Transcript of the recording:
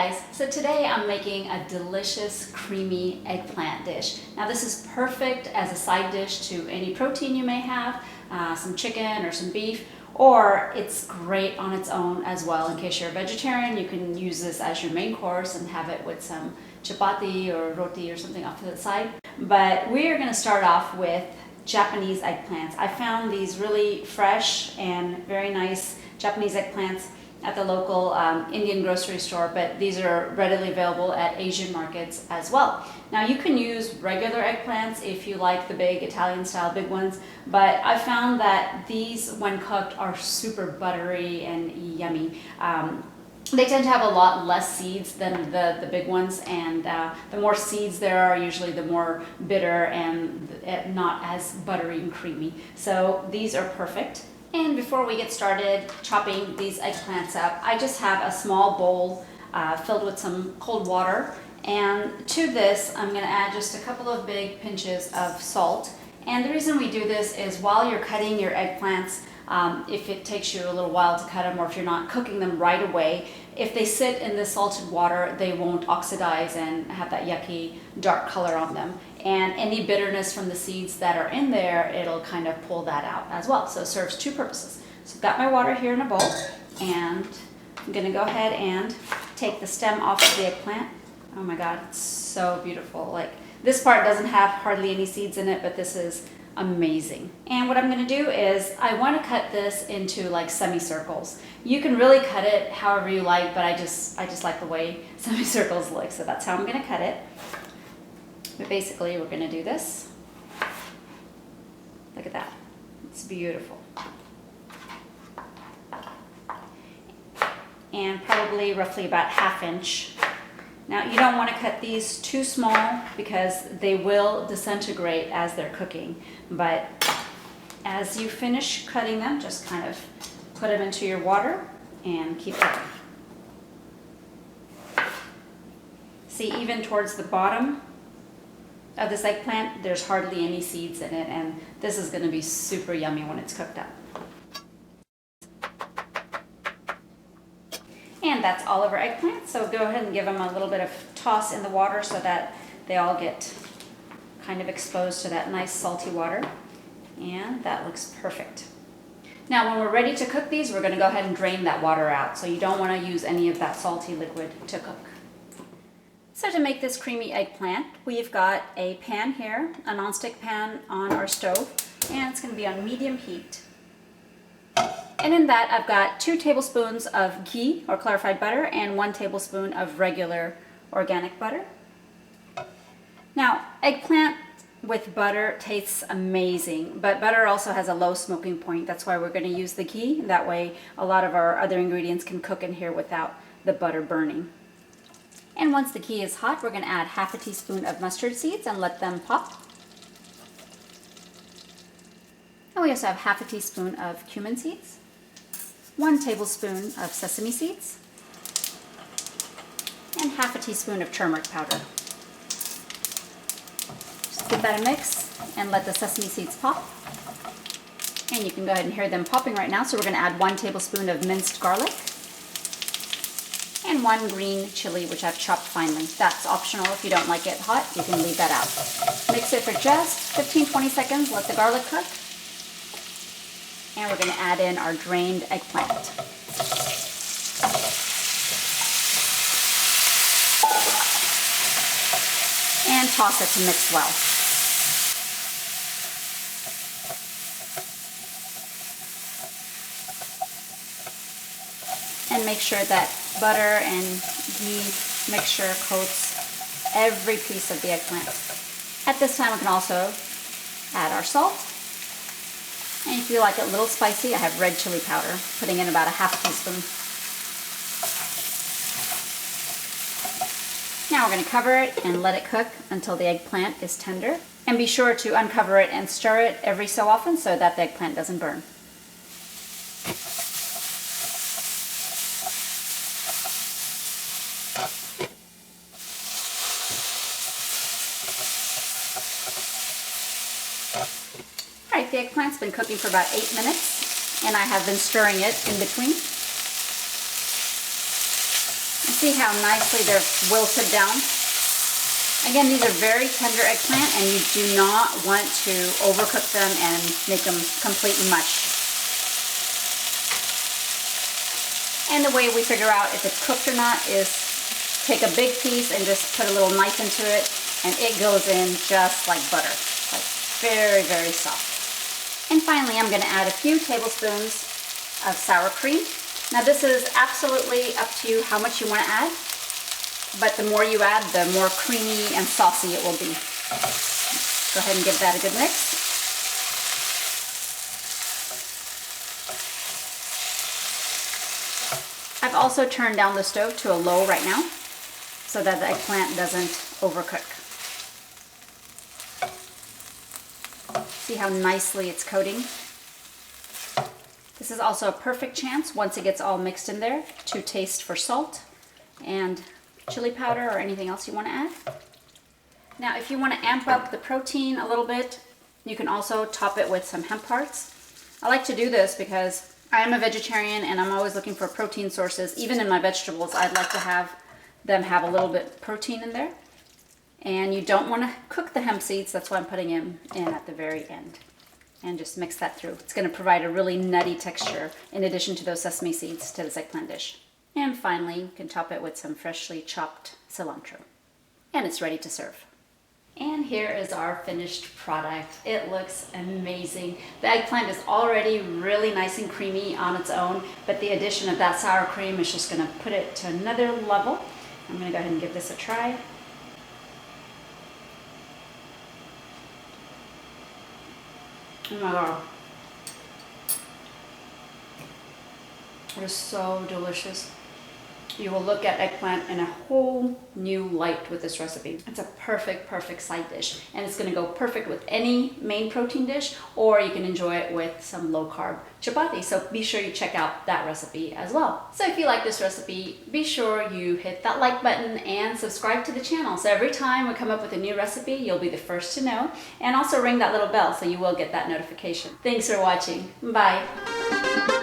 guys, so today I'm making a delicious creamy eggplant dish. Now this is perfect as a side dish to any protein you may have, some chicken or some beef, or it's great on its own as well. In case you're a vegetarian, you can use this as your main course and have it with some chapati or roti or something off to the side. But we are going to start off with Japanese eggplants. I found these really fresh and very nice Japanese eggplants at the local Indian grocery store, but these are readily available at Asian markets as well. Now you can use regular eggplants if you like the big Italian style big ones, but I found that these when cooked are super buttery and yummy. They tend to have a lot less seeds than the big ones, and the more seeds there are, usually the more bitter and not as buttery and creamy. So these are perfect. And before we get started chopping these eggplants up, I just have a small bowl filled with some cold water. And to this, I'm going to add just a couple of big pinches of salt. And the reason we do this is while you're cutting your eggplants, if it takes you a little while to cut them, or if you're not cooking them right away, if they sit in the salted water, they won't oxidize and have that yucky dark color on them. And any bitterness from the seeds that are in there, it'll kind of pull that out as well. So it serves two purposes. So I've got my water here in a bowl, and I'm gonna go ahead and take the stem off of the eggplant. Oh my God, it's so beautiful. Like, this part doesn't have hardly any seeds in it, but this is amazing. And what I'm going to do is I want to cut this into like semicircles. You can really cut it however you like, but I just like the way semicircles look, so that's how I'm going to cut it. But basically we're going to do this. Look at that. It's beautiful. And probably roughly about ½ inch. Now you don't want to cut these too small because they will disintegrate as they're cooking. But as you finish cutting them, just kind of put them into your water and keep cooking. See, even towards the bottom of this eggplant, there's hardly any seeds in it, and this is going to be super yummy when it's cooked up. And that's all of our eggplants, so go ahead and give them a little bit of toss in the water so that they all get kind of exposed to that nice salty water. And that looks perfect. Now when we're ready to cook these, we're going to go ahead and drain that water out, so you don't want to use any of that salty liquid to cook. So to make this creamy eggplant, we've got a pan here, a nonstick pan on our stove, and it's going to be on medium heat. And in that, I've got 2 tablespoons of ghee or clarified butter and 1 tablespoon of regular organic butter. Now, eggplant with butter tastes amazing, but butter also has a low smoking point. That's why we're going to use the ghee. That way, a lot of our other ingredients can cook in here without the butter burning. And once the ghee is hot, we're going to add ½ teaspoon of mustard seeds and let them pop. And we also have ½ teaspoon of cumin seeds, 1 tablespoon of sesame seeds, and ½ teaspoon of turmeric powder. Just give that a mix and let the sesame seeds pop. And you can go ahead and hear them popping right now, so we're going to add 1 tablespoon of minced garlic and 1 green chili, which I've chopped finely. That's optional. If you don't like it hot, you can leave that out. Mix it for just 15-20 seconds, let the garlic cook. And we're going to add in our drained eggplant. And toss it to mix well. And make sure that butter and ghee mixture coats every piece of the eggplant. At this time, we can also add our salt. And if you like it a little spicy, I have red chili powder, putting in about ½ teaspoon. Now we're going to cover it and let it cook until the eggplant is tender. And be sure to uncover it and stir it every so often so that the eggplant doesn't burn. Alright, the eggplant's been cooking for about 8 minutes, and I have been stirring it in between. See how nicely they're wilted down? Again, these are very tender eggplant, and you do not want to overcook them and make them completely mush. And the way we figure out if it's cooked or not is take a big piece and just put a little knife into it, and it goes in just like butter. Like very, very soft. And finally, I'm gonna add a few tablespoons of sour cream. Now this is absolutely up to you how much you wanna add, but the more you add, the more creamy and saucy it will be. Go ahead and give that a good mix. I've also turned down the stove to a low right now so that the eggplant doesn't overcook. See how nicely it's coating? This is also a perfect chance, once it gets all mixed in there, to taste for salt and chili powder or anything else you want to add. Now, if you want to amp up the protein a little bit, you can also top it with some hemp hearts. I like to do this because I am a vegetarian and I'm always looking for protein sources. Even in my vegetables, I'd like to have them have a little bit of protein in there. And you don't want to cook the hemp seeds, that's why I'm putting them in at the very end. And just mix that through. It's going to provide a really nutty texture in addition to those sesame seeds to this eggplant dish. And finally, you can top it with some freshly chopped cilantro. And it's ready to serve. And here is our finished product. It looks amazing. The eggplant is already really nice and creamy on its own, but the addition of that sour cream is just going to put it to another level. I'm going to go ahead and give this a try. Oh my god. It is so delicious. You will look at eggplant in a whole new light with this recipe. It's a perfect, perfect side dish. And it's gonna go perfect with any main protein dish, or you can enjoy it with some low-carb chapati. So be sure you check out that recipe as well. So if you like this recipe, be sure you hit that like button and subscribe to the channel. So every time we come up with a new recipe, you'll be the first to know. And also ring that little bell so you will get that notification. Thanks for watching. Bye.